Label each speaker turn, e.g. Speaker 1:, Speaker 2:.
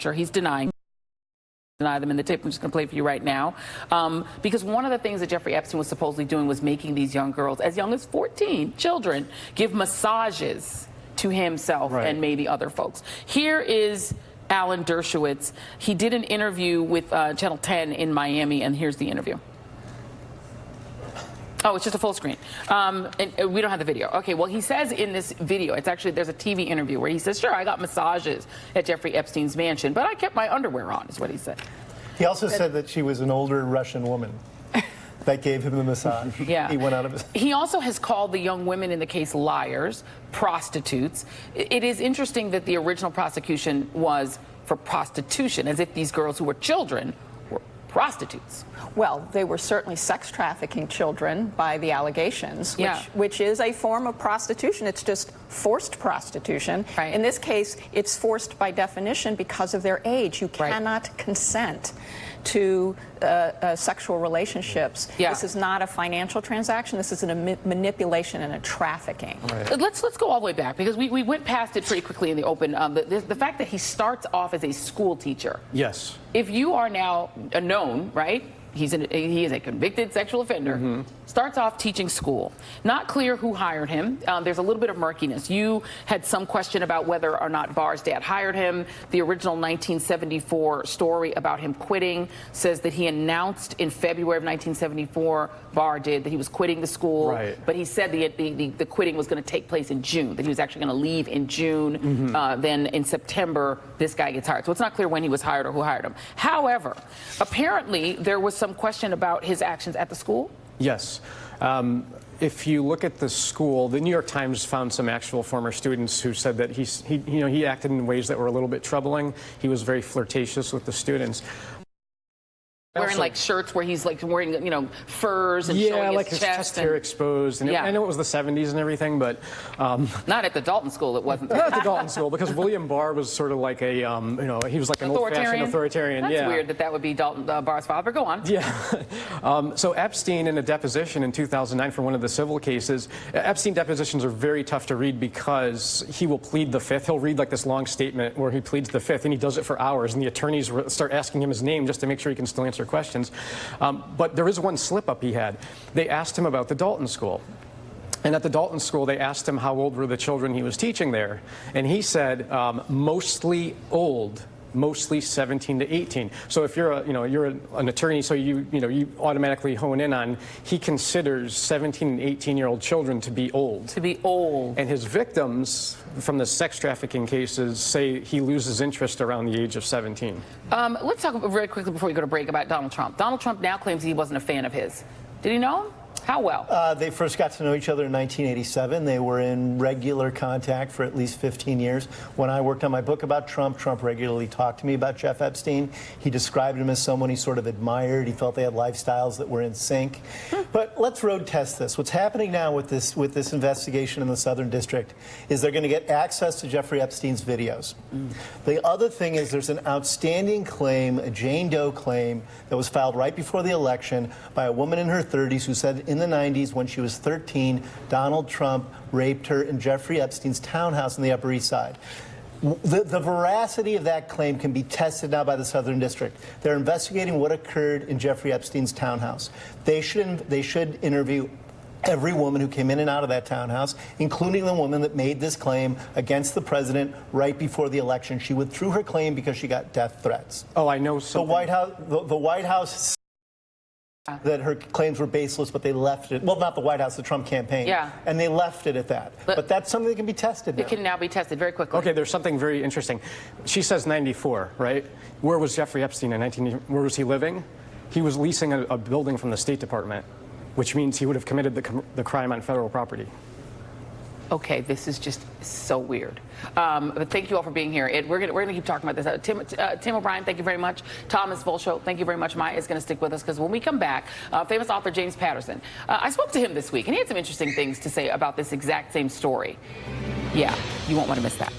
Speaker 1: Sure, he's denying them in the tape. I'm just going to play it for you right now. Because one of the things that Jeffrey Epstein was supposedly doing was making these young girls, as young as 14, children, give massages to himself and maybe other folks. Here is Alan Dershowitz. He did an interview with Channel 10 in Miami, and here's the interview. Oh, it's just a full screen. And we don't have the video. Okay, well, he says in this video, it's actually, there's a TV interview where he says, sure, I got massages at Jeffrey Epstein's mansion, but I kept my underwear on, is what he said.
Speaker 2: He also said that she was an older Russian woman that gave him the massage.
Speaker 1: Yeah.
Speaker 2: He went out of his...
Speaker 1: He also has called the young women in the case liars, prostitutes. It is interesting that the original prosecution was for prostitution, as if these girls who were children were prostitutes.
Speaker 3: Well, they were certainly sex trafficking children by the allegations, which is a form of prostitution. It's just forced prostitution.
Speaker 1: Right.
Speaker 3: In this case, it's forced by definition because of their age. You cannot consent to sexual relationships. This is not a financial transaction. This is a manipulation and a trafficking.
Speaker 1: Let's go all the way back, because we went past it pretty quickly in the open. The fact that he starts off as a school teacher.
Speaker 4: Yes.
Speaker 1: If you are now known, right? He is a convicted sexual offender. Starts off teaching school. Not clear who hired him. There's a little bit of murkiness. You had some question about whether or not Barr's dad hired him. The original 1974 story about him quitting says that he announced in February of 1974, Barr did, that he was quitting the school. But he said the quitting was going to take place in June, that he was actually going to leave in June. Then in September, this guy gets hired. So it's not clear when he was hired or who hired him. However, apparently there was some question about his actions at the school.
Speaker 4: Yes. If you look at the school, the New York Times found some actual former students who said that he acted in ways that were a little bit troubling. He was very flirtatious with the students.
Speaker 1: Wearing like shirts where he's like wearing, you know, furs and showing
Speaker 4: like
Speaker 1: his
Speaker 4: chest hair exposed. And I know it was the 70s and everything, but
Speaker 1: not at the Dalton School. It wasn't.
Speaker 4: Not at the Dalton School, because William Barr was sort of like a, you know, he was like an old-fashioned authoritarian.
Speaker 1: That's weird that would be Dalton Barr's father. Go on.
Speaker 4: So Epstein, in a deposition in 2009 for one of the civil cases, Epstein depositions are very tough to read because he will plead the fifth. He'll read like this long statement where he pleads the fifth, and he does it for hours, and the attorneys start asking him his name just to make sure he can still answer questions. But there is one slip-up he had. They asked him about the Dalton School. And at the Dalton School, they asked him how old were the children he was teaching there. And he said, mostly old. Mostly 17 to 18. So if you're an attorney, so you automatically hone in on, he considers 17 and 18-year-old children to be old.
Speaker 1: To be old.
Speaker 4: And his victims from the sex trafficking cases say he loses interest around the age of 17.
Speaker 1: Let's talk very quickly before we go to break about Donald Trump. Donald Trump now claims he wasn't a fan of his. Did he know him? How well?
Speaker 2: They first got to know each other in 1987. They were in regular contact for at least 15 years. When I worked on my book about Trump, Trump regularly talked to me about Jeff Epstein. He described him as someone he sort of admired. He felt they had lifestyles that were in sync. But let's road test this. What's happening now with this investigation in the Southern District is they're going to get access to Jeffrey Epstein's videos. The other thing is there's an outstanding claim, a Jane Doe claim, that was filed right before the election by a woman in her 30s who said in the 90s, when she was 13, Donald Trump raped her in Jeffrey Epstein's townhouse in the Upper East Side. The veracity of that claim can be tested now by the Southern District. They're investigating what occurred in Jeffrey Epstein's townhouse. They should interview every woman who came in and out of that townhouse, including the woman that made this claim against the president right before the election. She withdrew her claim because she got death threats.
Speaker 4: Oh, I know something.
Speaker 2: The White House that her claims were baseless, but they left it. Well, not the White House, the Trump campaign. And they left it at that. But that's something that can be tested now.
Speaker 1: It can now be tested very quickly.
Speaker 4: Okay, there's something very interesting. She says 94, right? Where was Jeffrey Epstein in where was he living? He was leasing a building from the State Department, which means he would have committed the crime on federal property.
Speaker 1: Okay, this is just so weird. But thank you all for being here. We're gonna keep talking about this. Tim O'Brien, thank you very much. Thomas Volshow, thank you very much. Maya is going to stick with us because when we come back, famous author James Patterson. I spoke to him this week, and he had some interesting things to say about this exact same story. Yeah, you won't want to miss that.